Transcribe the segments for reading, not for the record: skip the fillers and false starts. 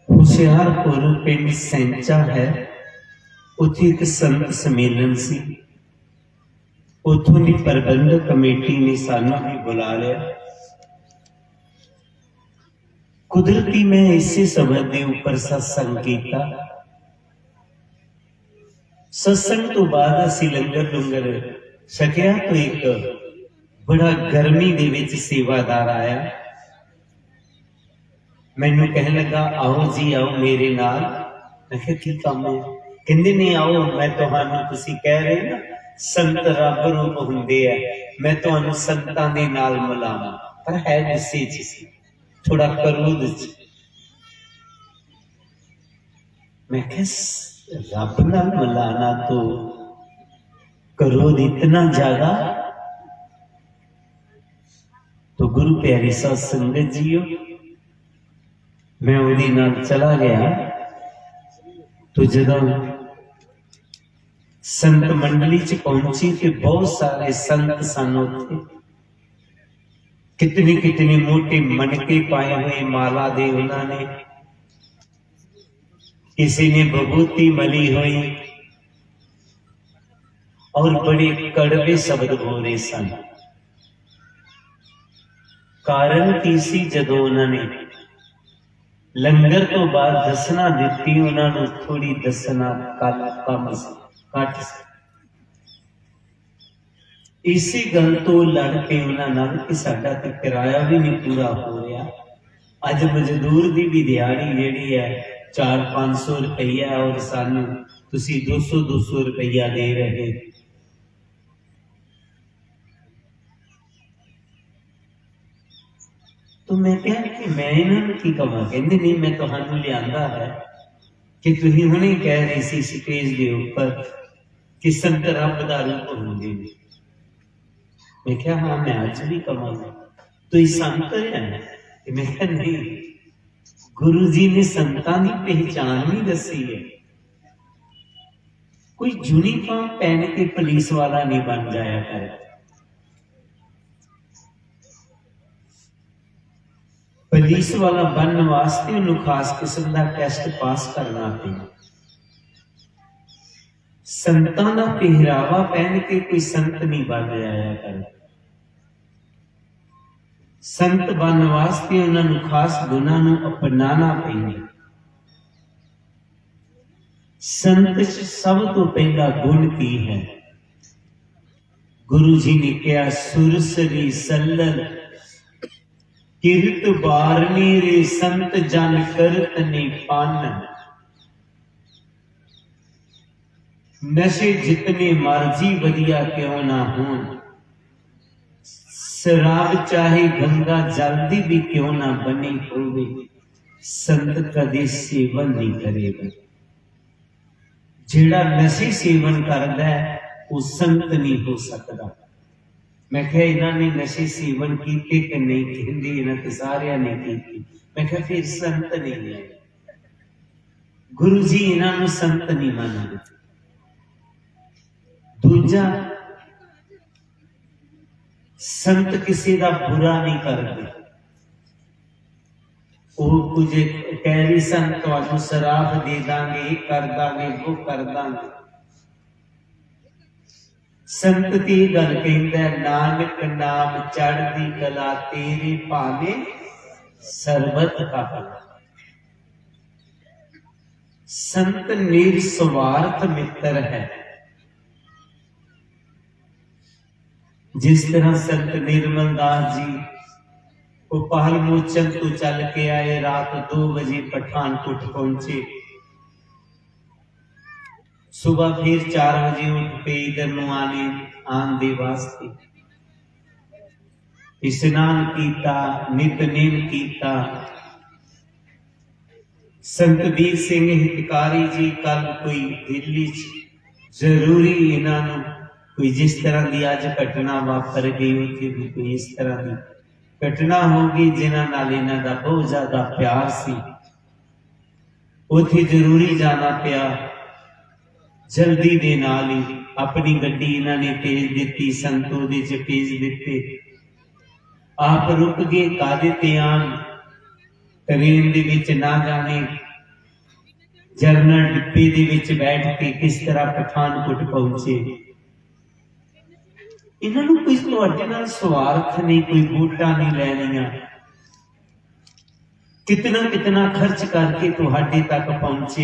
ਹੁਸ਼ਿਆਰਪੁਰ ਪਿੰਡ ਸੈਂਚਾ है, ਉੱਥੇ ਇੱਕ ਸੰਤ सम्मेलन ਸੀ। ਉੱਥੋਂ ਦੀ ਪ੍ਰਬੰਧਕ ਕਮੇਟੀ ਨੇ ਸਾਨੂੰ ਵੀ ਬੁਲਾ ਲਿਆ। ਕੁਦਰਤੀ मैं इसे शब्द के उपर सत्संग किया। सत्संग तो बाद असीं लंगर लुंगर छकिया तो एक बड़ा गर्मी दे विच सेवादार आया। मैनू कहने लगा आओ जी आओ मेरे नाल। मैं कहा की काम है? कहंदे नहीं आओ मैं तुहानू तुसीं कह रहे ना संत रब रूप हुंदे आ, मैं तुहानू संतां दे नाल मिलावां। पर है गुस्से च सी, थोड़ा क्रोध च। मैं कहा रब नाल मिलाना तो क्रोध इतना ज्यादा? तो गुरु प्यारी साध संगत जीओ मैं उहदे नाल चला गया। तो जदों संत मंडली च पहुंची तो बहुत सारे संत सन उत्थे। कितने कितने मोटे मनके पाए हुए माला दे उन्होंने, किसी ने बबूती मली हुई और बड़े कड़वे शब्द बोल रहे सन। कारण की सी? जदों उन्होंने लंगर तो बाद दसना दिती उन्होंने थोड़ी दसना कम घट सी। इसी गल तो लड़ के उन्होंने कि साडा ते किराया भी नहीं पूरा हो रहा। अज मजदूर की भी दिहाड़ी जिहड़ी है 400-500 रुपया और सानू तुसीं 200-200 रुपया दे रहे। तो मैं कहा कि मैं इन्होंने की कहा? कहते नहीं मैं तुहानू लियांदा है कि तुसीं हुणे कह रही सी स्टेज के उपर कि संत रब दा रूप हुंदे ने। मैं क्या हाँ मैं अज भी कहांगा तो ये संत है? मैं क्या नहीं, गुरु जी ने संतां की पहचान भी दसी है। कोई यूनीफॉर्म पहन के पुलिस वाला नहीं बन जाया कर। पुलिस वाला बनने वास्ते उन्हें खास किस्म का टेस्ट पास करना पड़ा। संतां दा पहरावा पहन के कोई संत नहीं बन जाया कर। संत बनने वास्ते उन्होंने खास गुणां नूं अपनाना पैंदा। संत च सब तो पहला गुण की है? गुरु जी ने कहा सुरसरी सल्लल किरत बारनी रे संत जन करत ने पान। नशे जितने मर्जी वधिया क्यों ना हों, शराब चाहे गंगा जल्दी भी क्यों ना बनी होवे, संत कदे सेवन नहीं करेगा। जिहड़ा नशे सेवन करदा है वो संत नहीं हो सकता। मैं कहा इन्होंने नशे सेवन किए कि नहीं? कहंदे इन्हां ते सारियां ने कीती। मैं कहा फिर संत नहीं है। गुरु जी इन्हों संत नहीं मानते। दूजा संत किसी का बुरा नहीं करते। वो कुछ कह रही सन तो शराब दे दांगे, ये कर दांगे, वो कर दांगे। संत की गल कहता है नानक नाम चढ़दी कला तेरे भावे सरबत का भला। संत निस्वार्थ मित्र है। जिस तरह संत निर्मल दास जी वो पहल मोचन तो चल के आए, रात 2 बजे पठानकोट पहुंचे, सुबह फिर 4 बजे उठ पे इधर आने वास्ते स्नान किया, नितनेम किया। संत वीर सिंह हितकारी जी कल कोई दिल्ली जरूरी इन्हों कोई जिस तरह की अज घटना वापर गई उत्थे भी कोई इस तरह की घटना होगी जिन्हां नाल इन्हां दा बहुत ज्यादा प्यार सी। उत्थे जरूरी जाना पिया। जल्दी दे नाल ही अपनी गड्डी इन्होंने भेज दी, संत उहदे च भेज दिते। आप रुक गए कादे ते आन ट्रेन दे विच ना जाने ਜਰਨਲ ਡਿੱਬੇ ਦੇ ਵਿੱਚ ਬੈਠ ਕੇ ਕਿਸ ਤਰ੍ਹਾਂ ਪਠਾਨਕੋਟ ਪਹੁੰਚੇ। ਇਹਨਾਂ ਨੂੰ ਕੋਈ ਤੁਹਾਡੇ ਨਾਲ ਸਵਾਰਥ ਨਹੀਂ, ਕੋਈ ਵੋਟਾਂ ਨਹੀਂ ਲੈਣੀਆਂ। कितना कितना खर्च करके तुहाडे तक पहुंचे।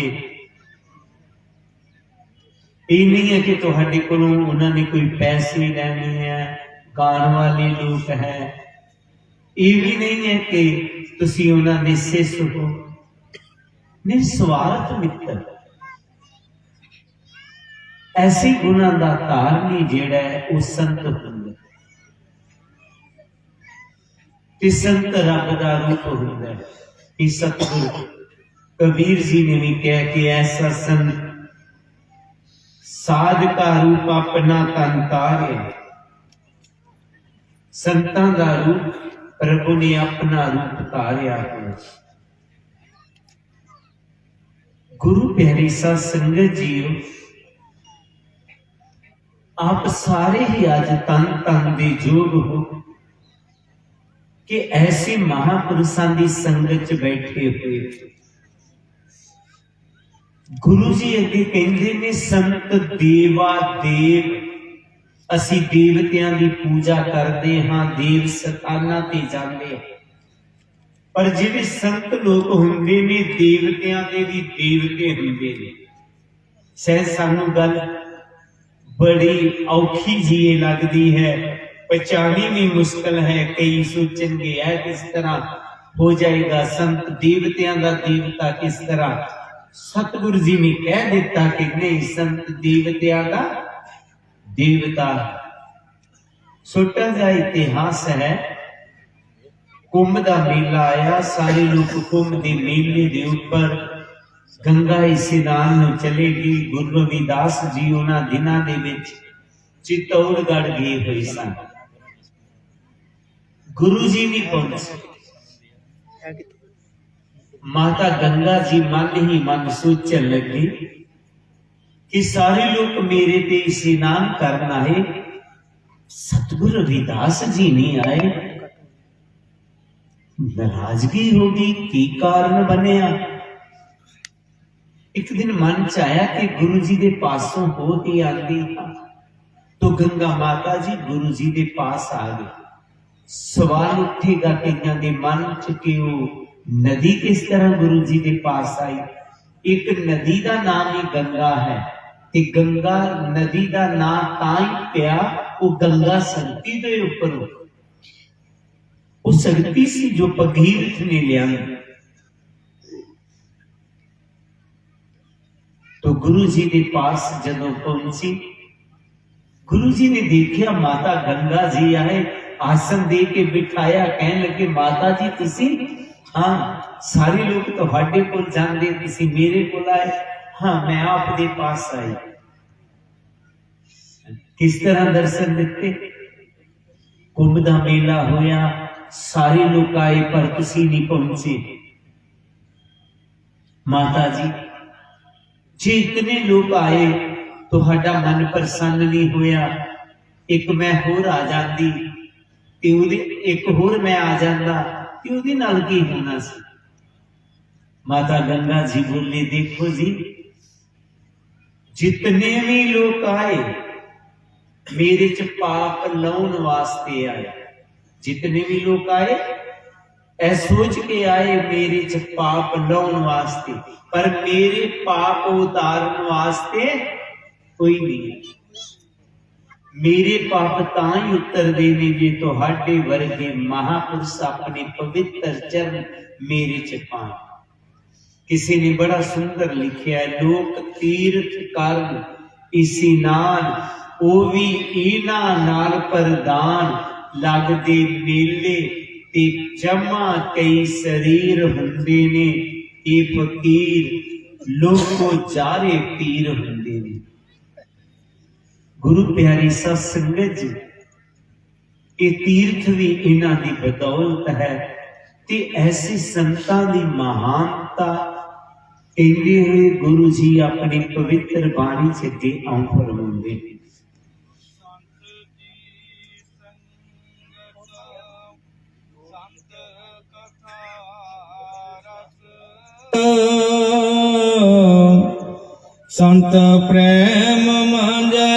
ये नहीं है कि तुहाडे कोलों उन्होंने कोई पैसे लेने हैं, गाण वाले लोग हैं। ये भी नहीं है कि तुसी उन्होंने सिस हो। निस्वार्थ मित्र, ऐसे गुणों का धारनी जिहड़ा है वो संत हुंदा ते संत रब दा रूप हुंदा है। सतगुरु कबीर जी ने भी कह के ऐसा संत साध का रूप अपना तन तारे। संतां का रूप प्रभु ने अपना रूप तारिया है। गुरु प्यारी सा संगत जीओ, आप सारे ही अज तन तन दे जोग हो कि ऐसे महापुरुषों की संगत च बैठे हुए। गुरु जी अगे कहते ने संत देवा देव, असी देवतियां की पूजा करते हाँ, देव स्थानां ते जाते हैं, पर जिहड़े संत लोग हुंदे ने देवतियां दे भी देवते हुंदे ने। शायद सानू गल बड़ी औखी जी लगती है, पहचानी भी मुश्किल है। कई सोचेंगे है किस तरह हो जाएगा, संत देवतियां का देवता किस तरह। सतगुरु जी ने कह दिता कि नहीं, संत देवतियां का देवता। छोटा जा इतिहास है। कुंभ का मेला आया, सारे लोग कुंभ के मेले के उपर गंगा स्नान में चले गए। गुरु रविदास जी उन्होंने दिनों के विच चित्तौड़गढ़ गए हुए सन। गुरु जी नहीं पहुंचे। माता गंगा जी मन ही मन सोचन लगी कि सारे लोग मेरे पे स्नान करना है, सतगुरु रविदास जी नहीं आए। नाराजगी होगी, की कारण बनया। एक दिन मन च आया कि गुरु जी के पासों हो के आती, तो गंगा माता जी गुरु जी के पास आ गए। सवाल उठेगा कईयां दे मन च कि वो नदी किस तरह गुरु जी के पास आई। एक नदी का नाम ही गंगा है, ते गंगा नदी का नाम ताई पिया, वो गंगा शक्ति के ऊपर वो शक्ति सी जो भगीरथ ने लिया। तो गुरु जी के पास जदों पहुंची, गुरु जी ने देखा माता गंगा जी आए, आसन दे के बिठाया। कहने लगे माता जी तुसी, हाँ सारे लोग तुहाडे कोल जांदे, तुसी मेरे कोल आए। हाँ मैं आपके पास आई। किस तरह दर्शन दिते। कुंभ दा मेला होया, सारे लोग आए पर तुसी नहीं पहुंचे। माता जी जे इतने लोग आए तुहाडा मन प्रसन्न नहीं होया, एक मैं होर आ जाती, एक होर मैं आ जाता, उहदे नाल की होना सी। माता गंगा जी बोले देखो जी, जितने भी लोग आए मेरे च पाप लाउन वास्ते आए। जितने भी लोग आए ऐ सोच के आए मेरे च पाप लाउन वास्ते, पर मेरे पाप उतारन वास्ते कोई नहीं। मेरे पाप ताई उतर देने जे तुहाडे वर्गे महापुरुष अपने पवित्र चरण मेरे च पाए। किसी ने बड़ा सुंदर लिखा है, लोक तीर्थ कर इस्नान, ओ भी इना नाल प्रदान, लगदे मेले ते जमा कई शरीर हुंदे ने, ए फकीर लोको जारे पीर हुंदे ने। गुरु प्यारी सत संगत जी, ये तीर्थ भी इन्हां दी बदौलत है ते ऐसे संतां दी महानता कहते हुए गुरु जी अपनी पवित्र बाणी च अगे आउं फरमाउंदे। संत प्रेम मांझे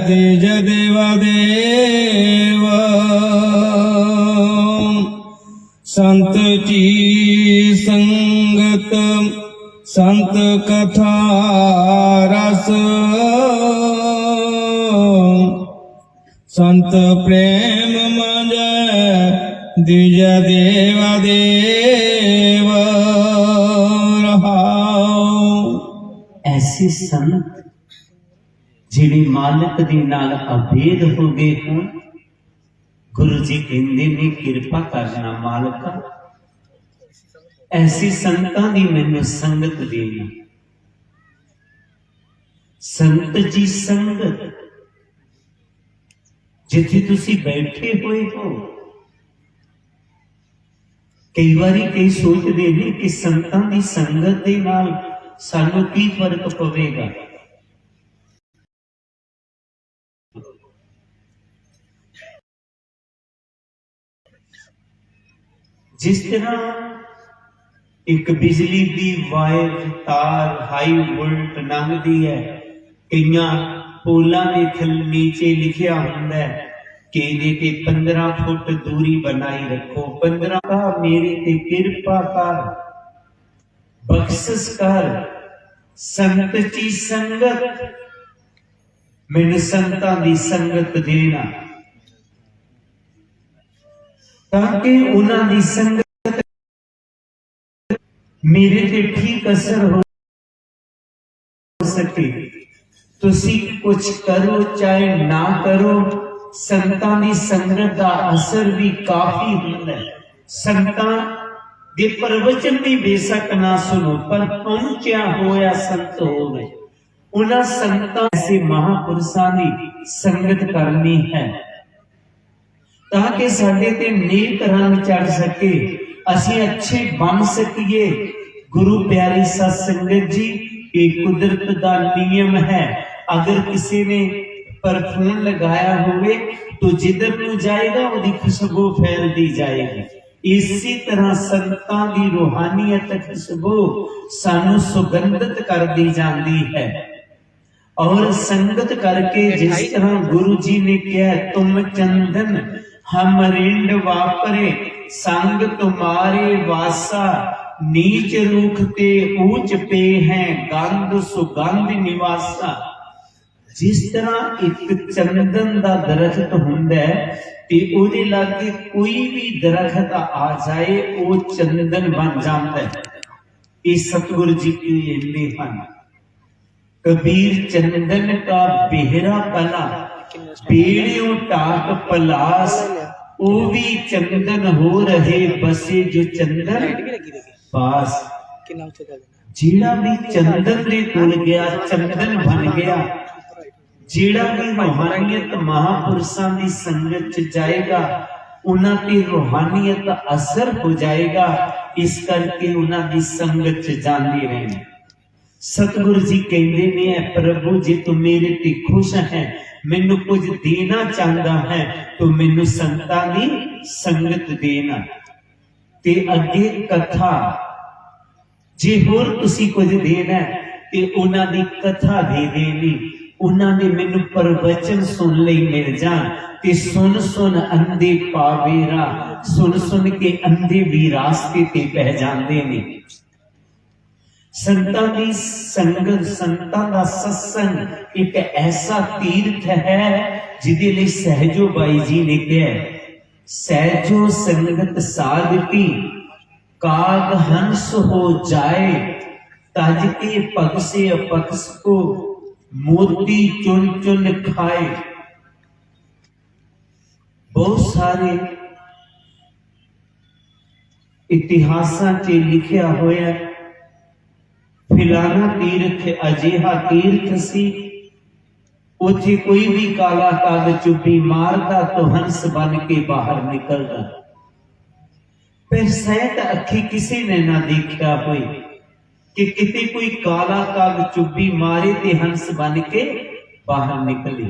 तेज देवा देव संत जी संगत संत कथा रस संत प्रेम मांझे द्विज देवा देव रहाओ। ऐसे संत जिहड़े मालिक दे नाल अभेद हो गए हों, गुरु जी कहते ने किरपा करना मालिका, ऐसे संतां दी मैनूं संगत देना। संत जी संगत जिथे तुसी बैठे हुए हो, कई बारी कई सोचते हैं कि संतां दी संगत दे नाल सानू की फर्क पवेगा। जिस तरह एक बिजली की वायर तार हाई वोल्ट लंघती है, कई पोलों के थल नीचे लिखिया होंदा है कि 15 फुट दूरी बनाई रखो। 15 का मेरे ते कृपा कर, बख्शिश कर, संत जी संगत, मैनूं संतां दी संगत देना, ताकि उन्हां दी संगत मेरे ते ठीक असर हो सके। तुसी कुछ करो चाहे ना करो, संतां दी संगत दा असर भी काफी हुंदा है। संतां दे प्रवचन भी बेशक ना सुनो, पर पहुंचा होया संत होवे। उन्हां संतां ऐसे महापुरुषां दी संगत करनी है, ताकि साडे ते नेक रंग चढ़ सके, असीं अच्छे बन सकिए। गुरु प्यारी सत संगत जी, एक कुदरत दा नियम है। अगर किसी ने परफ्यूम लगाया होवे तो जिधर नूं जाएगा उहदी खुशबू फैलती जाएगी। इसी तरह संतां दी रूहानियत खुशबू सानू सुगंधित करती जाती है। और संगत करके जिस तरह गुरु जी ने कहा, तुम चंदन हम रिंड वापरे, संग तुम्हारे वासा, नीच रूखते ऊंच पे हैं, गंध सुगंध निवासा। जिस तरह एक चंदन दा दरख्त हुंदा है ते ओदे लागे कोई भी दरख्त आ जाए वो चंदन बन जाता है। ये सतगुरु जी की कहते हैं, कबीर चंदन का बेहरा पला, पेड़ियों टाक पलास, वो भी चंदन हो रहे बसे जो चंदन पास। जेड़ा भी चंदन दे कोल गया चंदन बन गया। जेड़ा भी रूहानियत महापुरुषां दी संगत च जाएगा उन्हां ते रूहानियत असर हो जाएगा। इस करके उन्हां दी संगत च जांदे रहना। सतगुरु जी कहते ने, प्रभु जी तू मेरे ते खुश है, मैनू कुछ देना चाहता है तो मैनू संतां दी संगत देना। ते अगे कथा, जे होर तुसी कुछ देना ते उन्हां दी कथा दे देनी। उन्हां ने मैनू प्रवचन सुन लई मिल जान ते सुन सुन अंधे पावेरा, सुन सुन के अंधे भी रास्ते ते पह जांदे ने। संतां दी संगत, संतां दा सत्संग एक ऐसा तीर्थ है जिहदे लई सहजो बाई जी ने कहा, सहजो संगत साधकी, काग हंस हो जाए, तज के पग से अपक्ष को, मोती चुन चुन खाए। बहुत सारे इतिहासां च लिखिया होया, फिलाना तीर्थ अजिहा तीर्थ सी, उथे कोई भी काला काग चुप्पी मारदा तो हंस बन के बाहर निकलदा। पर सैत अखी किसी ने ना देखा होए कि किते कोई काला काग चुप्पी मारे ते हंस बन के बाहर निकले।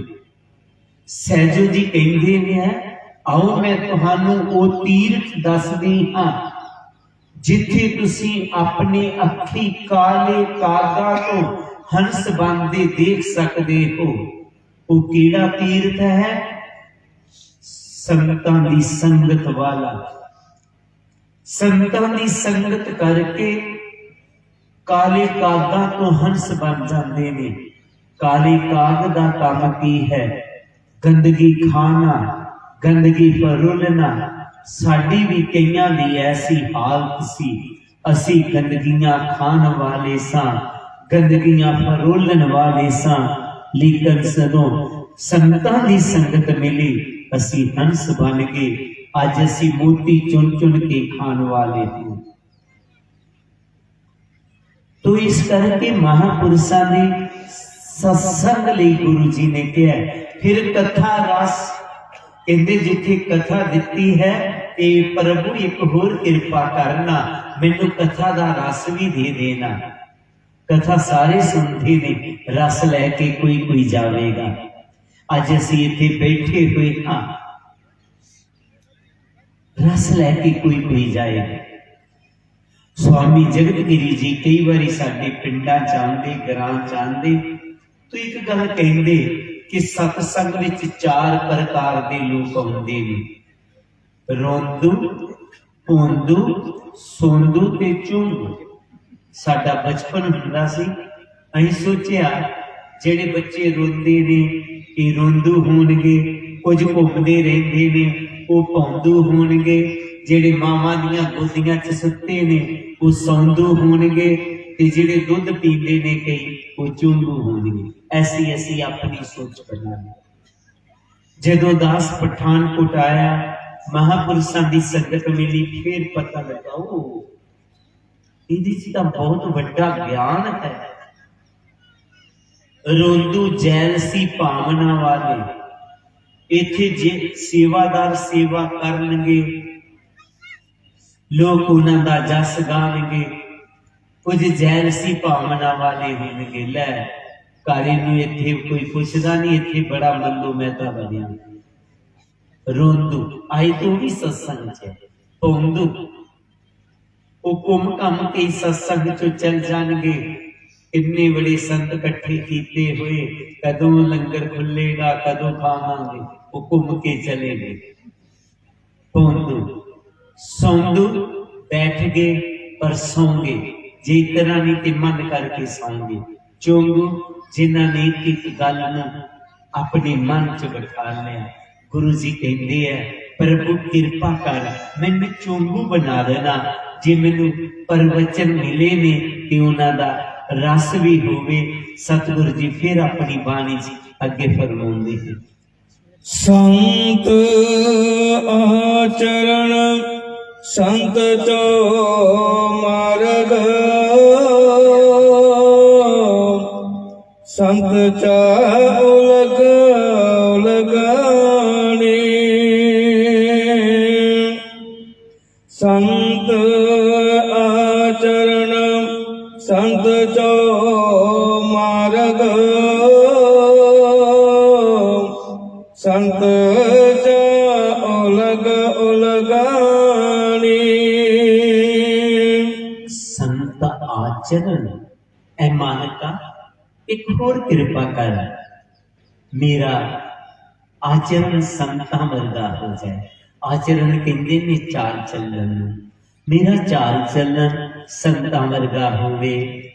सहजो जी कहते ने, आओ मैं तुहानू ओ तीर्थ दसदी हां जिथे तुसी अपने अखी काले कागा तो हंस बांधे देख सकते हो, वो कीड़ा तीर्थ है संगतां दी संगत वाला। संगतां दी संगत करके काले कागा तो हंस बन जाते ने। काले काग दा काम की है? गंदगी खाना, गंदगी फरोलना। साडी भी कईयां दी ऐसी हालत सी, असी गंदगियां खान वाले सां, गंदगियां फरोलन वाले सां। लेकिन सदों संगतां दी संगत मिली, असी हंस बन गए। अज असी मोती चुन चुन के खान वाले हैं। तो इस करके महापुरुषों ने सत्संग लई गुरु जी ने कहा। फिर कथा रस कहते जिथे कथा दिती है ते प्रभु एक होर कृपा करना, मैनू कथा दा रस भी दे देना। कथा सारे सुनते ने, रस लैके कोई कोई जाएगा। अज असी इथे बैठे हुए हाँ, रस लैके कोई कोई जाएगा। स्वामी जगतगिरी जी कई बारी साडे पिंडां च आउंदे, घरां च आउंदे तो एक गल कहंदे कि सत्संग विच 4 प्रकार के लोग आउंदे ने, रोंदू, पोंदू, सोंदू ते झूंगू। साडा बचपन हुंदा सी, असीं सोचिया जेड़े बच्चे रोंदे ने ये रोंदू होणगे, कुछ घुमदे रहिंदे ने वो पौंदू होणगे, जेड़े मावां दियां गोदियां च सुत्ते ने वो सौंदू होणगे, ते जेड़े दुध पींदे ने कई वो झूंगू होणगे। ऐसी ऐसी अपनी सोच बना ली। जदों दास पठानकोट आया, महापुरुषों की संगत मिली, फिर पता लगा ओ इहदे च तां बहुत वड्डा ज्ञान है। रोंदू जैलसी भावना वाले, इत्थे जे सेवादार सेवा करनगे, लोग उन्हां दा जस गाणगे। कुछ जैलसी भावना वाले होणगे, लै घरे नूं इत्थे कोई पुछदा नहीं, इत्थे बड़ा मल्लो महता बनिया। रोंदू आई तो भी सत्संग च, पोंदू वो घुम घम के सत्संग चो चल जाणगे। इन्ने बड़े संत इकट्ठे कीते हुए, कदों लंगर खुलेगा, कदों खावांगे, वो घूम के चले गए। पोंदू सौंदू बैठ गए पर सौ गए, जे तरह नहीं तो मन करके सौंगे। चोंगू जिन्हों ने एक गल अपने मन च बिठा लिया। गुरु जी कहते हैं प्रभु कृपा कर मैनू चोंगू बना देना, जे मैनू प्रवचन मिले ने ते उन्हां दा रस भी होवे। सतगुरु जी फिर अपनी बाणी जी अगे फरमाउंदे हैं, संत आचरण संत चो मार्ग, संत चा उलग उलगानी। संत आचरण संत चो मार्ग, संत चा उलग उलगानी। संत आचरण ऐ मानका एक होर कृपा कर, मेरा आचरण संतां वर्गा हो जाए। आचरण कहते ने चाल चलन, मेरा चाल चलन संतां वर्गा होवे।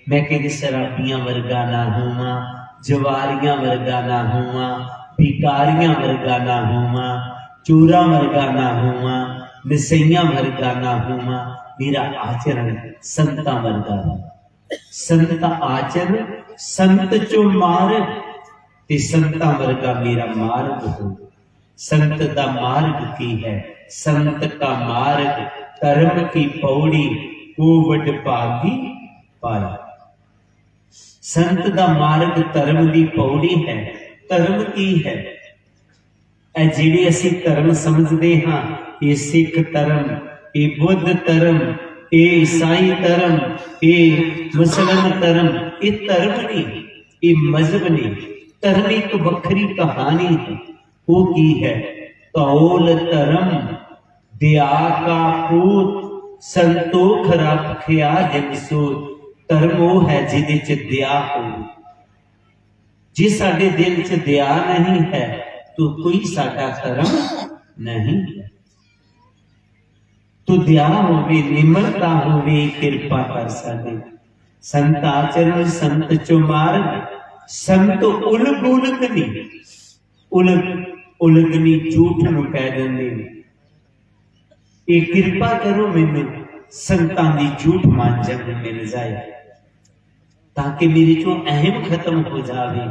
मैं कभी शराबियां वर्गा ना होवां, जवारियां वर्गा ना होवां, भिकारियां वर्गा ना होवां, चोरां वर्गा ना होवां, नशइयां वर्गा ना होवां। मेरा आचरण संतां वर्गा हो। संत आचरण संत चो मार्ग, ते संतां वर्गा मेरा मार्ग हो। संत दा मार्ग की है? संत का मार्ग धर्म की पौड़ी, वो वड भागी पाया। संत दा मार्ग धर्म की पौड़ी है। धर्म की है? ए जिहड़े असीं धर्म समझदे हां, ये सिख धर्म, ये बुद्ध धर्म, ये ईसाई धर्म, ये मुसलमान धर्म, ये धर्म नहीं, ये मजहब नहीं। धर्म एक वखरी कहानी है। वो की है? कौल धर्म दया का पूत, संतोख रखिया जग सोत। धर्म वो है जिहदे च दया हो, जे साडे दिल च दया नहीं है तो कोई साडा कर्म नहीं है। तो दया होवे, निम्रता होवे, कृपा कर साडे संत आचरण संत चो मार्ग, संत उलग उलग नहीं, उलग नहीं झूठ नूं कह देंदे ने। ये कृपा करो मैनू संतां दी झूठ मांजन मिल जाए, ताकि मेरे चो अहम खत्म हो जावे।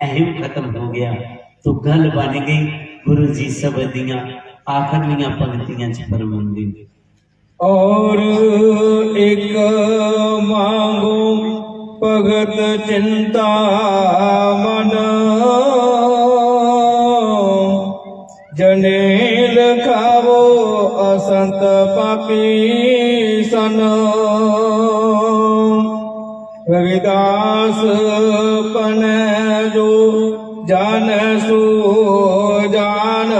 अहम खत्म हो गया तो गल बन गई। गुरु जी शब्द दियां आखिरलियां पंक्तियां च फरमांदे ने, और एक मांगो भगत चिंता मन, जनेल खावो असंत पापी सन। रविदास पन जो जान सो जान,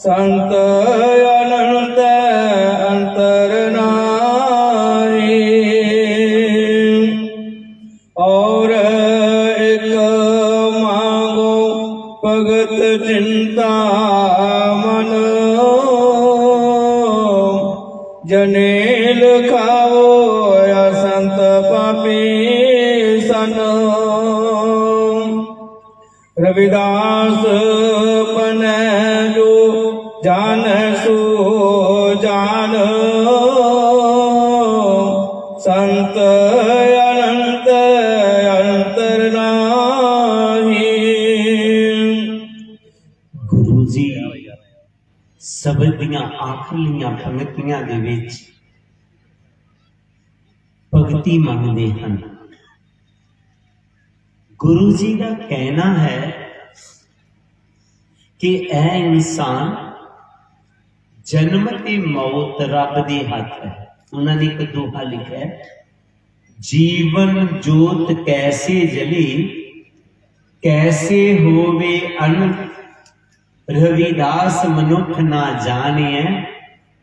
संत अनंत अंतर नाई। और एक मांगो भगत चिंता मन, जनेल खाओ या संत पापी सन। रविदास पन जो जान सो जान, संत अनंत अंतर नाही। गुरु जी शब्द दियां आखिरलियां पंक्तियां दे विच भगती मंगदे हन। गुरु जी का कहना है कि ऐ इंसान जन्म ते मौत रब दे हथ है। उन्होंने एक दोहा लिखा है, जीवन जोत कैसे जली कैसे होवे अनंत, रविदास मनुख ना जाने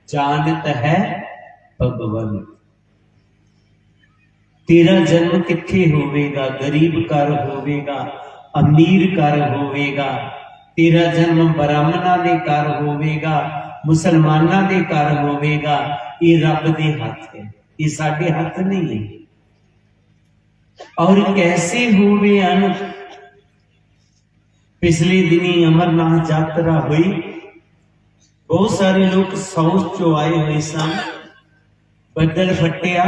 जानत है भगवन। तेरा जन्म किथे होवेगा, गरीब घर होवेगा, अमीर घर होवेगा, तेरा जन्म ब्राह्मणा दे घर होवेगा, मुसलमाना दे घर होवेगा, ये रब दे हाथ है, ये साडे हाथ नहीं है। और कैसे होवे अनंत, पिछले दिनी अमरनाथ यात्रा हुई, बहुत सारे लोग साउथ चो आए हुए सन, बदल फटिया,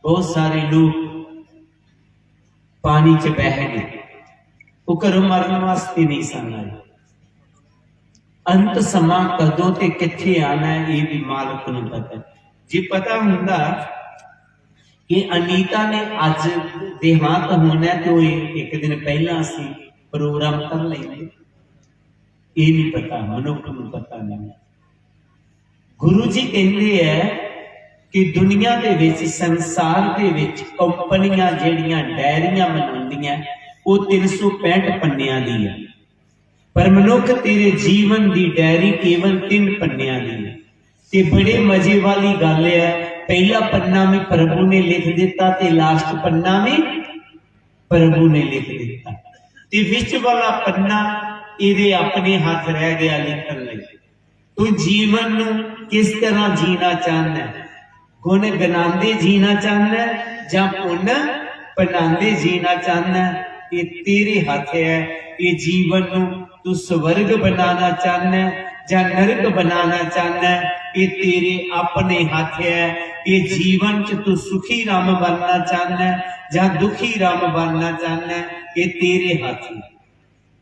बहुत सारे लोग पानी च बह गए, वो घरों मरने वास्ते नहीं सन आए। अंत समा कदों ते किथे आना है ये भी मालक नूं पता। जे पता हुंदा कि अनीता ने अज देहांत होना है तो एक दिन पहला असी प्रोग्राम कर लेंगे, ये नहीं पता, मनुख नूं पता नहीं। गुरु जी कहते हैं कि दुनिया दे विच संसार दे विच कंपनियां जिहड़ियां डायरियां बनाउंदियां वो 365 पन्नियां दी है, पर मनुख तेरे जीवन दी डायरी केवल 3 पन्नियां दी है। ते बड़े मजे वाली गल है, पहला पन्ना में प्रभु ने लिख दिता ते लास्ट पन्ना में प्रभु ने लिख दिता, ते विच वाला पन्ना इहदे अपने हाथ रह गया लिखण लई। तू जीवन नूं किस तरह जीना चाहना है, गुण गनांदे जीना चाहना है जां पुण्य बनांदे जीना चाहना है, ये तेरे हाथ है। ये जीवन नूं तू स्वर्ग बनाना चाहना है जां नरक बनाना चाहना है, ये तेरे अपने हाथ है। ये जीवन च तू सुखी राम बनना चाहना है जां दुखी राम बनना चाहना है, ये तेरे हाथ है।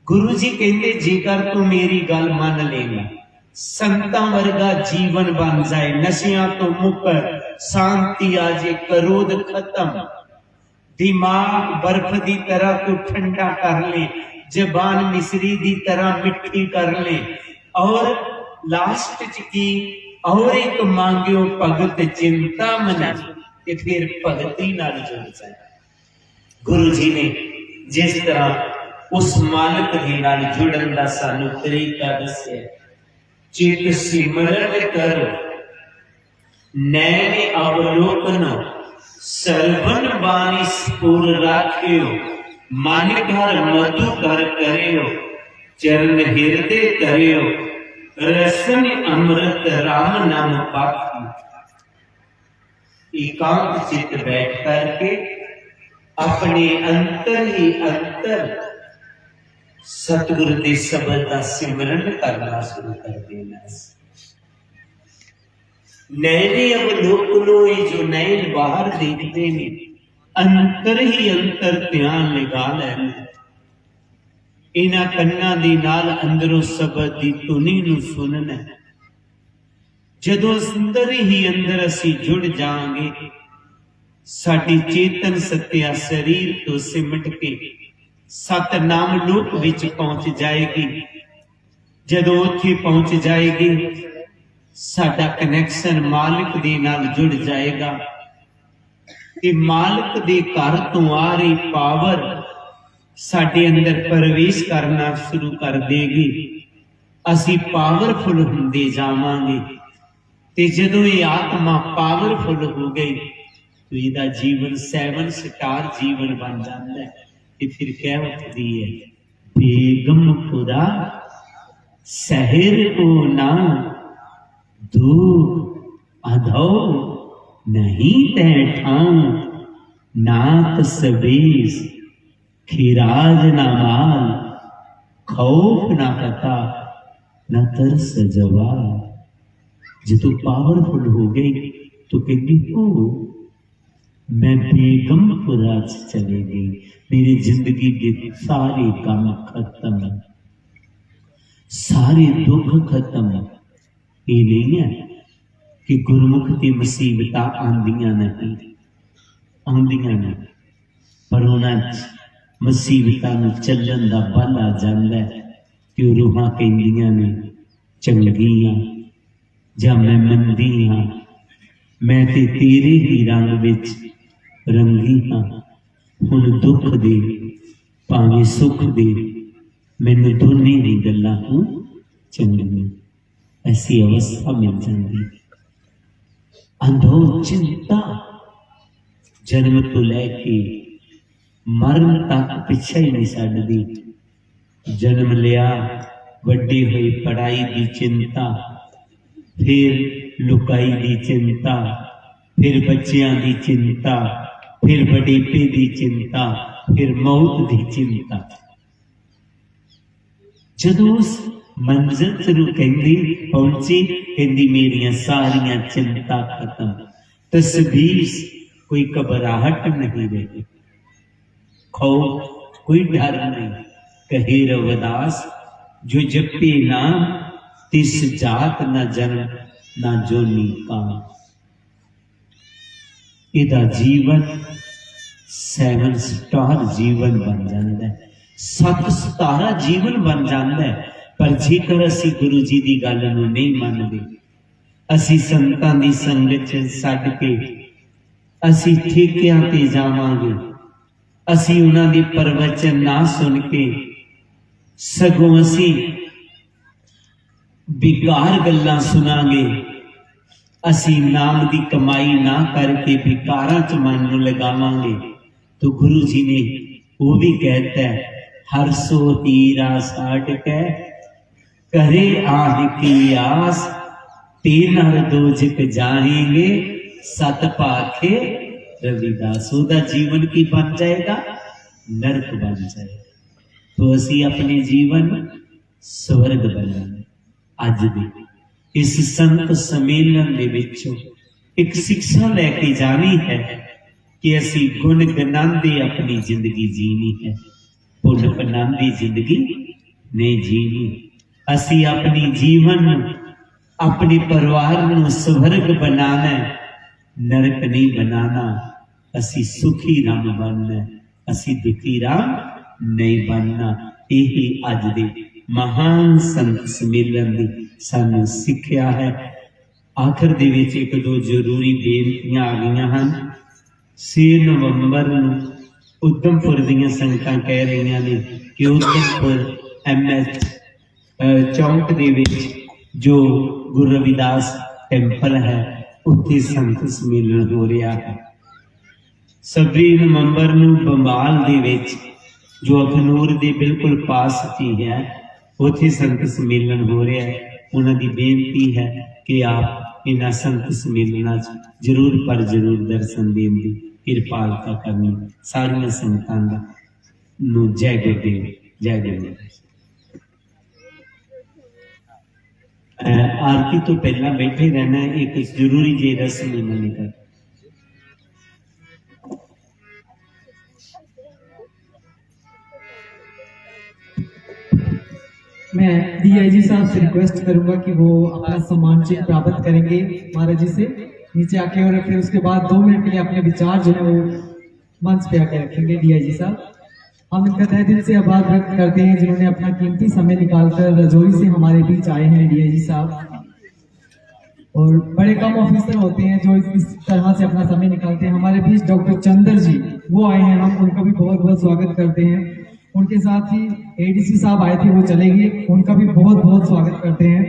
गुरु जी कहते जेकर तू मेरी गल मान लेगा, संतां वर्गा जीवन बन जाए, नशियां तो मुकर, शांति आ जाए, क्रोध खत्म, दिमाग बर्फ दी तरह तू ठंडा कर ले, जबान मिश्री दी तरह मिठी कर ले, और लास्ट च की और एक मांगियो भगत चिंता मना, ते फिर भगती नाल जुड़ जाए। गुरु जी ने जिस तरह उस मालिक दे नाल जुड़न दा सानू तरीका दस्या, चित सिमरन करो नैन अवलोकन ਸਰਵਨ ਬਾਣੀ ਸਪੁਰ ਰਾਖਿਓ, ਮਨ ਘਰ ਮਧੁ ਕਰ ਕਰਿਓ, ਚਰਨ ਹਿਰਦੇ ਧਰਿਓ, रसन अमृत राम नाम पाखी। एकांत चित बैठ करके अपने अंतर ही अंतर सतगुरु के शब्द का सिमरन करना शुरू कर देना। नैने अवलोकनो जो नैन बाहर देखते हैं, अंतर ही अंतर ध्यान लगा लेना। इन्हां कन्नां दे नाल अंदरों शब्द दी धुनी नूं सुनना। जदों अंदर ही अंदर असीं जुड़ जाएंगे, साडी चेतन सत्या शरीर तो सिमट के सतनाम लोक विच पहुंच जाएगी। जदों उत्थे पहुंच जाएगी, साडा कनैक्शन मालिक दे नाल जुड़ जाएगा। कि मालिक दे घर तो आ रही पावर साडे अंदर प्रवेश करना शुरू कर देगी। असी पावरफुल हुंदे जावांगे। ते जदों ये आत्मा पावरफुल हो गई तो इहदा जीवन 7 स्टार जीवन बन जाता है। ते फिर क्या उठदी है, बेगम खुदा सहर को ना दुख अधो नहीं तै ठाऊं, नात सबेस खिराज ना माल, खौफ ना कथा न तरस जवाल। जो तू पावरफुल हो गई तो कहती हो मैं बेगम खुदा चले गई, मेरी जिंदगी के सारे काम खत्म, सारे दुख खत्म। ये नहीं है कि गुरमुख की मुसीबत आंदियां नहीं, आंदियां नहीं, पर उन्होंने मुसीबतों चलन का बल आ जाता है कि रूहां कहंदियां ने चंगियां जां मैं मंदी हाँ, मैं ते तेरे ही रंग विच रंगी हाँ। हुण दुख दे भावें सुख दे, मैनूं दोने ही गल्लां हूं चंगी। ऐसी अवस्था मिल जाती। अंधो चिंता जन्म तो लैके मरण तक पिछे ही नहीं छड्डदी। जन्म लिया, वड्डे हुए पढ़ाई की चिंता, फिर लुकाई की चिंता, फिर बच्चियां की चिंता, फिर वडेपे की चिंता, फिर मौत की चिंता। जदों उस मंजिल नूं कहंदी पहुंची, कहंदी मेरियां सारियां चिंता खत्म। तस्वीर कोई घबराहट नहीं रही, खौफ कोई डर नहीं। कहे रविदास जो जपे नाम, तिस जात न जन्म न जोनी काम। इहदा जीवन 7 स्टार जीवन बन जाता है, 7 सितारा जीवन बन जाता है। पर जेकर असी गुरु जी की गल नूं नहीं मनदे, असी संतां दी संगत छड्ड के असी ठेकियां ते जावांगे, असी उन्हां दी प्रवचन ना सुन के सगों असी बेकार गल्लां सुनांगे, असी नाम की कमाई ना करके बेकारां च मन नूं लगावांगे, तो गुरु जी ने वो भी कहता है, हर सो हीरा साट कै करे आह की आस, तीन हर दोजक जाएंगे सत पाखे रविदास। ओदा जीवन की बन जाएगा, नरक बन जाएगा। तो असी अपने जीवन स्वर्ग बनाए। अज भी इस संत सम्मेलन दे विचों एक शिक्षा लैके जानी है कि असी गुण गनांदे अपनी जिंदगी जीनी है, पुन बनांदी जिंदगी नहीं जीनी। असी अपनी जीवन अपने परिवार नूं स्वर्ग बनाना, नरक नहीं बनाना। असी सुखी राम बनना, असी दुखी राम नहीं बनना। यही अज दे महान संत सम्मेलन की सानू सिक्ख्या है। आखिर दे विच एक दो जरूरी बेनतियां आ गईयां हन। 6 नवंबर नूं उधमपुर दीयां संगतां कह रही ने कि उधमपुर MS चौंक दे विच जो गुरु रविदास टेंपल है, उत्थे संत सम्मेलन हो रहा है। 26 ਨਵੰਬਰ ਨੂੰ ਬੰਬਾਲ ਦੇ ਵਿੱਚ ਜੋ ਅਖਨੂਰ ਦੇ ਬਿਲਕੁਲ ਪਾਸ 'ਚ ਹੀ ਹੈ, ਉੱਥੇ ਸੰਤ ਸੰਮੇਲਨ ਹੋ ਰਿਹਾ ਹੈ। ਉਹਨਾਂ ਦੀ ਬੇਨਤੀ ਹੈ ਕਿ ਆਪ ਇਹਨਾਂ ਸੰਤ ਸੰਮੇਲਨਾਂ 'ਚ ਜ਼ਰੂਰ ਪਰ ਜ਼ਰੂਰ ਦਰਸ਼ਨ ਦੇਣ ਦੀ ਕਿਰਪਾਲਤਾ ਕਰਨੀ। ਸਾਰੀਆਂ ਸੰਗਤਾਂ ਦਾ ਨੂੰ ਜੈ ਗੁਰਦੇਵ, ਜੈ ਗੁਰਦੇਵ। आरती तो पहला बैठे रहना है, एक जरूरी जी रस्म नहीं कर। मैं डीआईजी साहब से रिक्वेस्ट करूंगा कि वो अपना सम्मान चिन्ह प्राप्त करेंगे महाराज जी से नीचे आके, और फिर उसके बाद 2 मिनट के लिए अपने विचार जो है वो मंच पे आके रखेंगे डीआईजी साहब। हम इनका तहे दिल से आभार व्यक्त करते हैं जिन्होंने अपना कीमती समय निकालकर रजौरी से हमारे बीच आए हैं डीआईजी साहब। और बड़े कम ऑफिसर होते हैं जो इस तरह से अपना समय निकालते हैं। हमारे बीच डॉक्टर चंद्र जी वो आए हैं, हम उनका भी बहुत बहुत स्वागत करते हैं। उनके साथ ही एडीसी साहब आए थे, वो चले गए, उनका भी बहुत बहुत स्वागत करते हैं।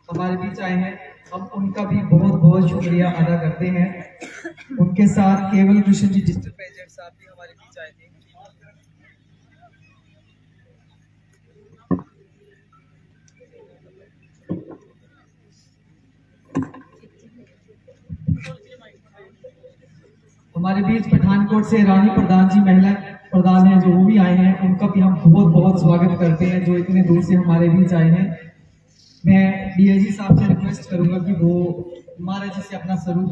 हमारे बीच आए हैं, हम उनका भी बहुत बहुत शुक्रिया अदा करते हैं। उनके साथ केवल कृष्ण जी डिस्ट्रिक्ट प्रेसिडेंट साहब भी हमारे बीच आए थे। हमारे बीच पठानकोट से रानी प्रधान जी महिला प्रधान हैं, जो वो भी आए हैं, उनका भी हम बहुत बहुत स्वागत करते हैं जो इतने दूर से हमारे बीच आए हैं। मैं डीआईजी साहब से रिक्वेस्ट करूंगा कि वो महाराज जी से अपना स्वरूप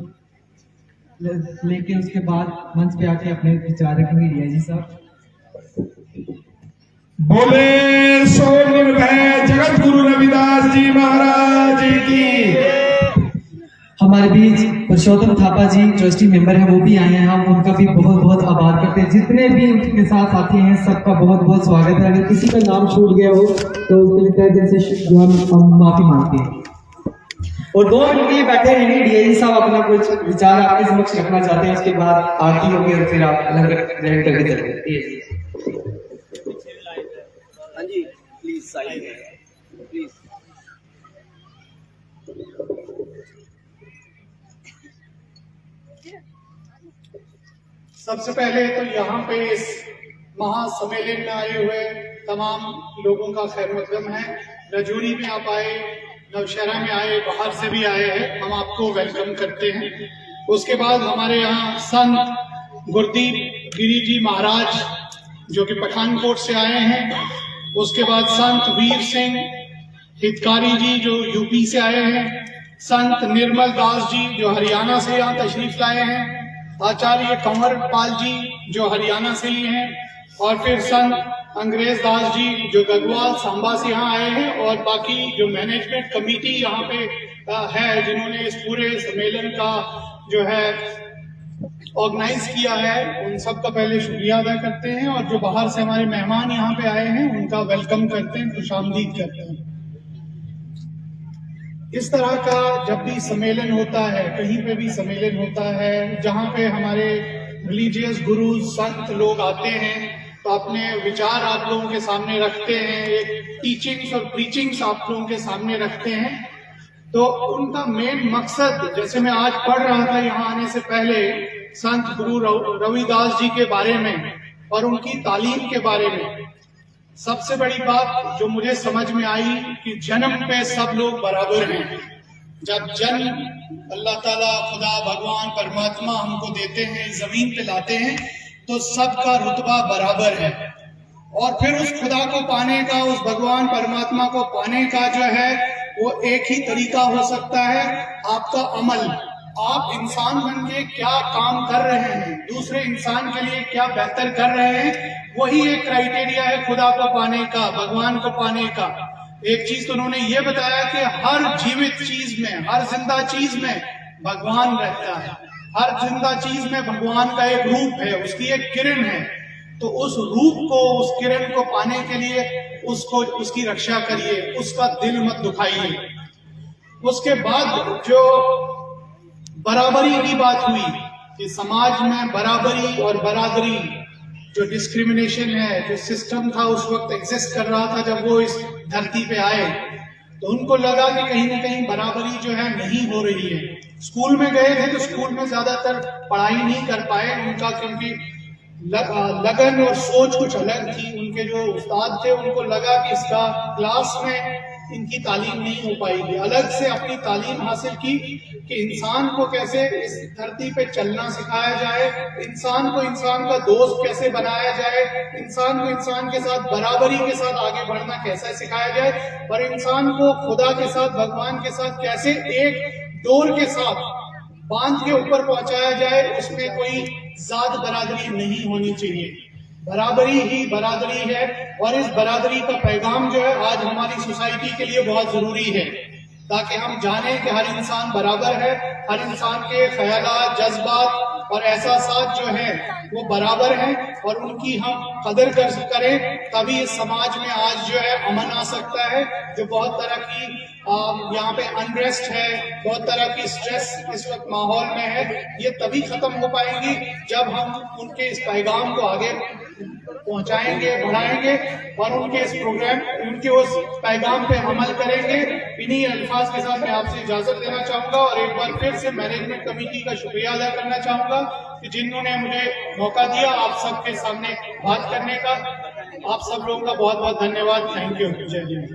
लेके उसके बाद मंच पे आके अपने विचार रखेंगे डीआईजी साहब। बोले सो निर्भय जगत गुरु रविदास जी महाराज की। हमारे बीच पुरुषोत्तम थापा जी ट्रस्टी मेंबर हैं, वो भी आए हैं, हम उनका भी बहुत बहुत आभार करते हैं। जितने भी उनके साथ साथी हैं सबका बहुत बहुत स्वागत है। अगर किसी का नाम छूट गया हो तो उसके लिए तहे दिल से हम माफी मांगते हैं। और 2 मिनट के लिए बैठे रहेंगे, डीआईजी साहब अपना कुछ विचार आपके समक्ष रखना चाहते हैं, उसके बाद आरती होगी और फिर आप लंगर ग्रहण करके चलेंगे। हाँ जी प्लीज साइड प्लीज। सबसे पहले तो यहाँ पे इस महासम्मेलन में आए हुए तमाम लोगों का खैर मकदम है। रजौरी में आप आए, नौशहरा में आए, बाहर से भी आए हैं, हम आपको वेलकम करते हैं। उसके बाद हमारे यहाँ संत गुरदीप गिरी जी महाराज जो कि पठानकोट से आए हैं। उसके बाद संत वीर सिंह हितकारी जी जो यूपी से आए हैं। संत निर्मल दास जी जो हरियाणा से यहाँ तशरीफ लाए हैं। आचार्य कंवर पाल जी जो हरियाणा से ही हैं। और फिर संत अंग्रेज दास जी जो गढ़वाल सांबा से यहाँ आए हैं। और बाकी जो मैनेजमेंट कमेटी यहाँ पे है जिन्होंने इस पूरे सम्मेलन का जो है ऑर्गेनाइज किया है, उन सब का पहले शुक्रिया अदा करते हैं। और जो बाहर से हमारे मेहमान यहाँ पे आए हैं उनका वेलकम करते हैं, खुशामदीद करते हैं। इस तरह का जब भी सम्मेलन होता है, कहीं पे भी सम्मेलन होता है जहाँ पे हमारे रिलीजियस गुरु संत लोग आते हैं तो अपने विचार आप लोगों के सामने रखते हैं, एक टीचिंग्स और प्रीचिंग्स आप लोगों के सामने रखते हैं। तो उनका मेन मकसद, जैसे मैं आज पढ़ रहा था यहाँ आने से पहले संत गुरु रविदास जी के बारे में और उनकी तालीम के बारे में, सबसे बड़ी बात जो मुझे समझ में आई कि जन्म पे सब लोग बराबर हैं। जब जन्म अल्लाह ताला खुदा भगवान परमात्मा हमको देते हैं, जमीन पे लाते हैं, तो सबका रुतबा बराबर है। और फिर उस खुदा को पाने का, उस भगवान परमात्मा को पाने का जो है वो एक ही तरीका हो सकता है, आपका अमल। आप इंसान बन के क्या काम कर रहे हैं, दूसरे इंसान के लिए क्या बेहतर कर रहे हैं, वही एक क्राइटेरिया है खुदा को पाने का, भगवान को पाने का। एक चीज तो उन्होंने ये बताया कि हर जीवित चीज में, हर जिंदा चीज में भगवान रहता है। हर जिंदा चीज में भगवान का एक रूप है, उसकी एक किरण है। तो उस रूप को, उस किरण को पाने के लिए उसको, उसकी रक्षा करिए, उसका दिल मत दुखाइए। उसके बाद जो बराबरी की बात हुई कि समाज में बराबरी और बरादरी, जो डिस्क्रिमिनेशन है, जो सिस्टम था उस वक्त एग्जिस्ट कर रहा था जब वो इस धरती पे आए, तो उनको लगा कि कहीं ना कहीं बराबरी जो है नहीं हो रही है। स्कूल में गए थे तो स्कूल में ज्यादातर पढ़ाई नहीं कर पाए उनका, क्योंकि लगन और सोच कुछ अलग थी। उनके जो उस्ताद थे उनको लगा कि इसका क्लास में इनकी तालीम नहीं हो पाएगी। अलग से अपनी तालीम हासिल की कि इंसान को कैसे इस धरती पे चलना सिखाया जाए, इंसान को इंसान का दोस्त कैसे बनाया जाए, इंसान को इंसान के साथ बराबरी के साथ आगे बढ़ना कैसे सिखाया जाए, और इंसान को खुदा के साथ, भगवान के साथ कैसे एक डोर के साथ बांध के ऊपर पहुंचाया जाए। उसमें कोई जात बरादरी नहीं होनी चाहिए, बराबरी ही बरादरी है। और इस बरादरी का पैगाम जो है आज हमारी सोसाइटी के लिए बहुत जरूरी है, ताकि हम जानें कि हर इंसान बराबर है, हर इंसान के ख्यालात, जज्बात और एहसासात जो है वो बराबर हैं, और उनकी हम कदर करें, तभी इस समाज में आज जो है अमन आ सकता है। जो बहुत तरह की यहाँ पे अनरेस्ट है, बहुत तरह की स्ट्रेस इस वक्त माहौल में है, ये तभी खत्म हो पाएंगी जब हम उनके इस पैगाम को आगे पहुंचाएंगे, बढ़ाएंगे और उनके इस प्रोग्राम, उनके उस पैगाम पे अमल करेंगे। इन्हीं अल्फाज के साथ मैं आपसे इजाजत लेना चाहूंगा और एक बार फिर से मैनेजमेंट कमेटी का शुक्रिया अदा करना चाहूंगा कि जिन्होंने मुझे मौका दिया आप सबके सामने बात करने का। आप सब लोगों का बहुत बहुत धन्यवाद। Thank you. जय हिंद।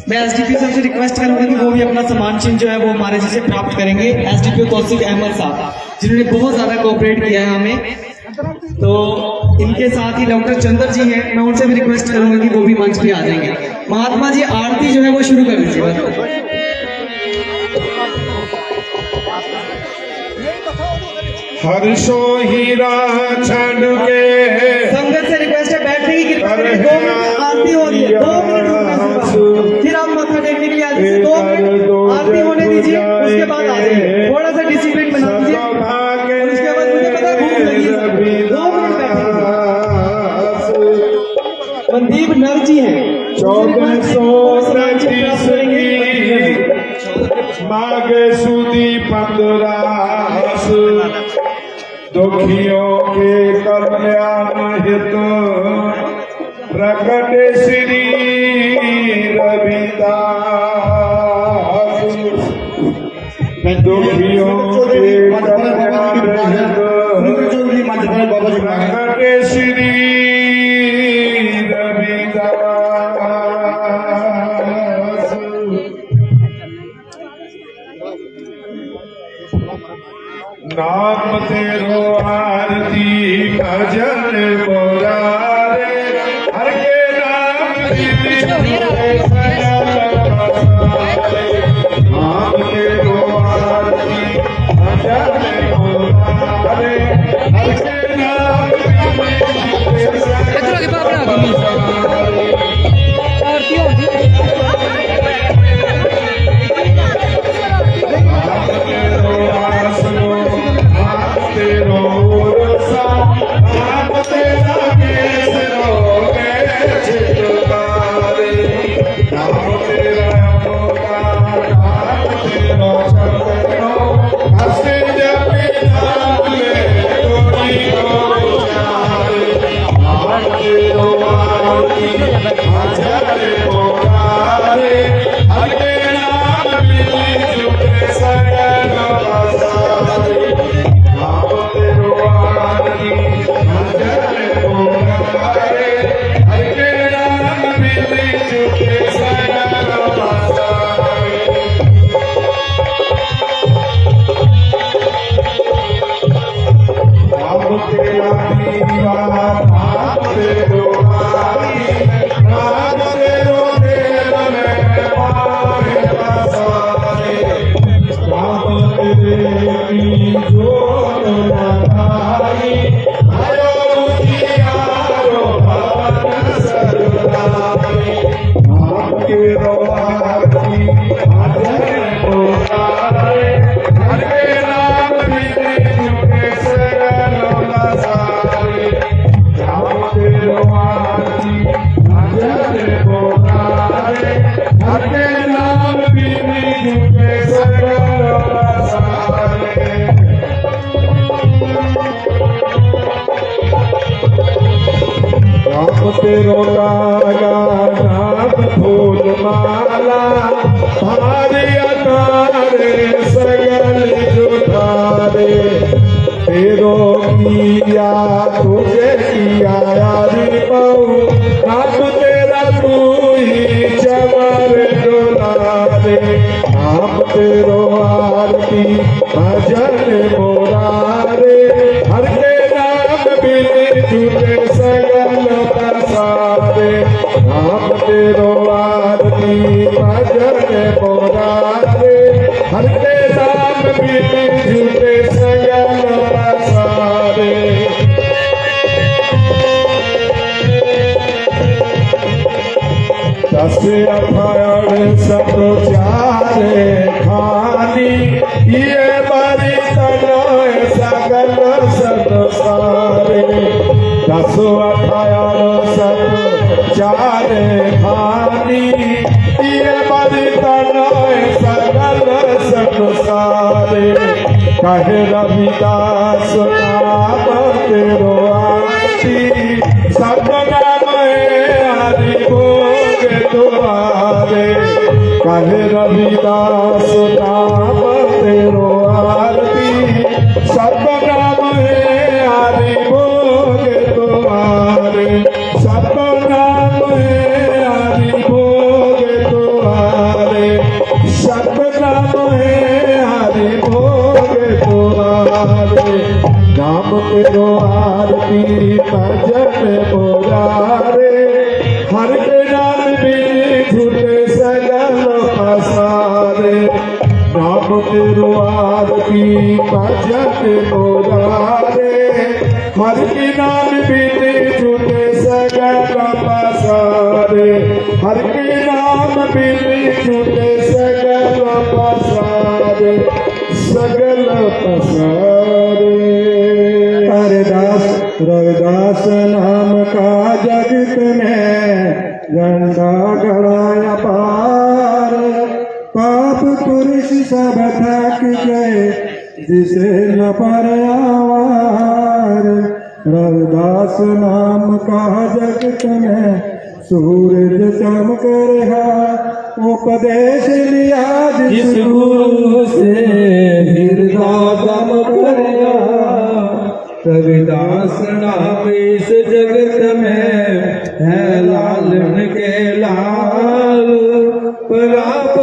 मैं एसडीपी से रिक्वेस्ट करूंगा कि वो भी अपना सम्मान चिन्ह जो है वो हमारे जी से प्राप्त करेंगे। एसडीपी तौसीफ अहमद साहब, जिन्होंने बहुत ज्यादा कोऑपरेट किया है हमें, तो इनके साथ ही डॉक्टर चंद्र जी हैं, मैं उनसे भी रिक्वेस्ट करूंगा कि वो भी मंच पे आ जाएंगे। महात्मा जी आरती जो है वो शुरू कर दीजिए। हर्षो हीरा छंड के संगत से रिक्वेस्ट है बैठने की कृपा करें। 2 मिनट आरती हो रही है, 2 मिनट रुकना, फिर आप मत्था टेकने के लिए आ जाइए। 2 मिनट आरती होने दीजिए, उसके बाद आ जाइए। थोड़ा सा डिसिप्लिन बना दीजिए, और उसके बाद मुझे पता है भूख लगी है। 2 मिनट बैठेंगे। मनदीप नर जी हैं, 1430 मागे सुदी 15 दुखियों के कल्याण हेतु प्रकट श्री रविदास। दुखियों के कल्याण हेतु प्रकट श्री रविदास। नाम तेरो आरती भजन मुरारे, हर के नाम नाम तेरो आरती भजन मुरारे, हर के नाम हर के नाम भी झुके सर तेरो लागा नाम फूल माला भारी अतारे सगल जुठारे तेरो किया तुझे किया यारी पाऊं नाम तेरा तू ही चमर डोलारे नाम तेरो आरती भजन मोरारे हर के नाम बिन झूठे सगल पसारे नाम तेरो आरती भजन मोरारे हर के नाम बिन झूठे सगल पसारे दस अफायर सब चारे खानी ये बड़ी तनोय सगल संसारे दस अफायर सब चारे खानी ये बड़ी तनोय सगल संसारे कहे रविदास नाम तेरो आरती सब नाम हरि भोग तुम्हारे कहे रविदास नाम तेरो आरती सब नाम है हरि भोग तुम्हारे सब नाम है हरि भोग तुम्हारे सब नाम है हरि भोग तुम्हारे नाम तेरो आरती भजन मोरारे हर के नाम बिन झूठे सगल पसारे नाम तेरो आरती भजन मोरारे हर के नाम बिन झूठे सगल पसारे हर के नाम बिन झूठे सगल पसारे सगल पसारे रविदास नाम का जगत में गंगा गड़ाया पार पाप पुरुष सब थक गए जिसे न पर आवार रविदास नाम का जगत में सूरज चमक रहा उपदेश लिया जिस गुरु से हृदय चमक रहा रविदास नाम इस जगत में है लालन के लाल प्राप्त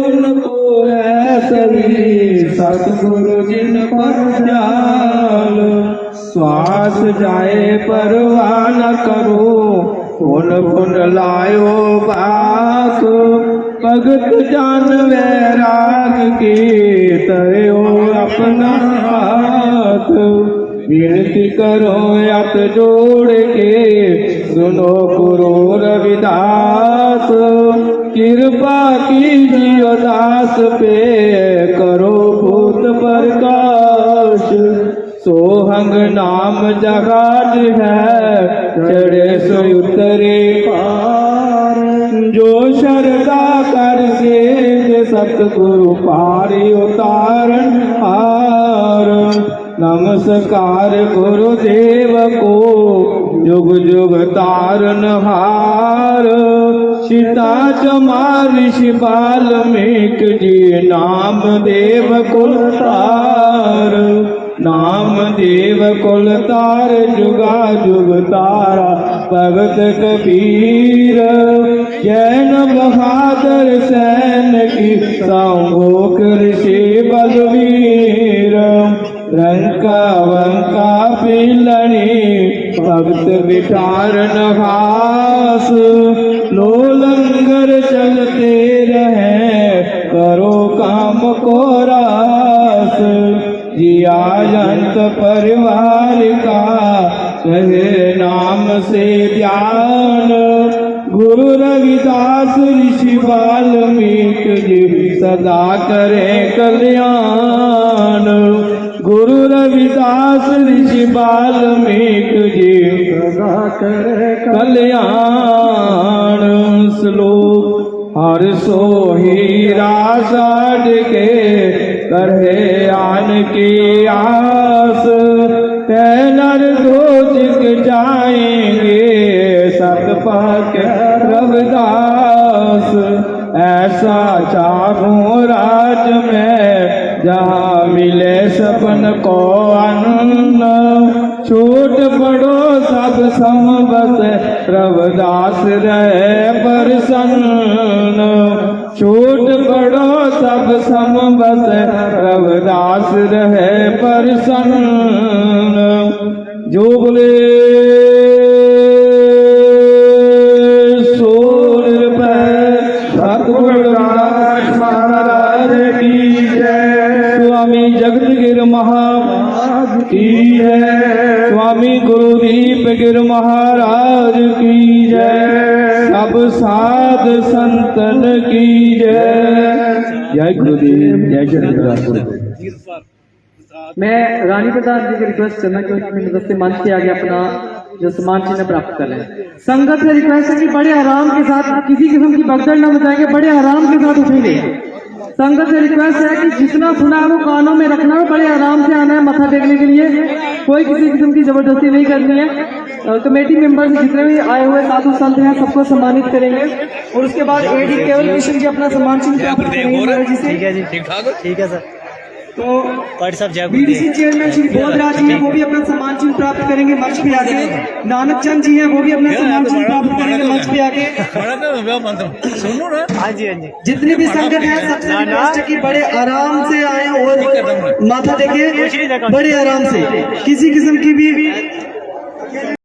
उनको है सभी सतगुरु जिन पर जाल श्वास जाए परवाह न करो पुन पुन लायो बास भगत जान वैराग की तयो अपना हाथ विनती करो हाथ जोड़ के सुनो गुरु रविदास कृपा कीजिए दास पे करो भूत प्रकाश सोहंग नाम जगाज है चढ़े सो उतरे पार जो शरदा करके सतगुरु पारी उतारन हार नमस्कार गुरुदेव को जुग जुग तारन हार सीता चमा ऋषि वाल्मीक जी नाम देव कुल तार नाम देव कुल तार जुगा जुग तारा भगत कबीर जैन बहादुर सैन की संभोग ऋषि बलवीर रंका वंका पिलनी भक्त विचारन हास लो लंगर चलते रहे करो काम को रास जिया जंत परिवार का कहे नाम से ध्यान गुरु रविदास ऋषि वाल्मीक जी सदा करे कल्याण गुरु रविदास ऋषि वाल्मीक जी सदा करे कल्याण श्लोक हर सो हीरा साढ़ के करे आन की आस नर दो दिख जाएंगे सब बाबू राज में जहाँ मिले सबन को अन्न, छोट बड़ो सब समबत रविदास रहे प्रसन्न, छोट बड़ो सब समबत रविदास रहे प्रसन्न। जो बोले महाराज की जय। स्वामी जगतगिर महाराज की जय। स्वामी गुरुदीप गिर महाराज की जय। सब साध संतन की जय। जय गुरुदेव, जय गुरुदेव। मैं रानी प्रताप जी की रिक्वेस्ट करना कि अपनी मदद से मंच पे आगे अपना जो सम्मान चिन्ह प्राप्त कर लें। संगत से रिक्वेस्ट है कि बड़े आराम के साथ, किसी किस्म की भगदड़ न मचाएंगे, बड़े आराम के साथ उठेंगे। संगत से रिक्वेस्ट है कि जितना सुना है वो कानों में रखना है, बड़े आराम से आना है मत्था टेकने के लिए, कोई किसी किस्म की जबरदस्ती नहीं करनी है। कमेटी मेंबर्स जितने भी आए हुए साधु संत हैं सबको सम्मानित करेंगे और उसके बाद एडी केवल कृष्ण जी अपना सम्मान चिन्ह प्राप्त करेंगे महाराज जी से। ठीक है जी, ठीक है सर। तो बीडीसी चेयरमैन श्री बोधराज जी हैं, वो भी अपना सम्मान चिन्ह प्राप्त करेंगे मंच पे आके। नानक चंद जी हैं, वो भी अपना सम्मान चिन्ह प्राप्त करेंगे मंच पे आके। हाँ जी, हाँ जी। जितनी भी संगत है सबसे रिक्वेस्ट है कि बड़े आराम से आए और माथा टेके बड़े आराम से, किसी किस्म की भी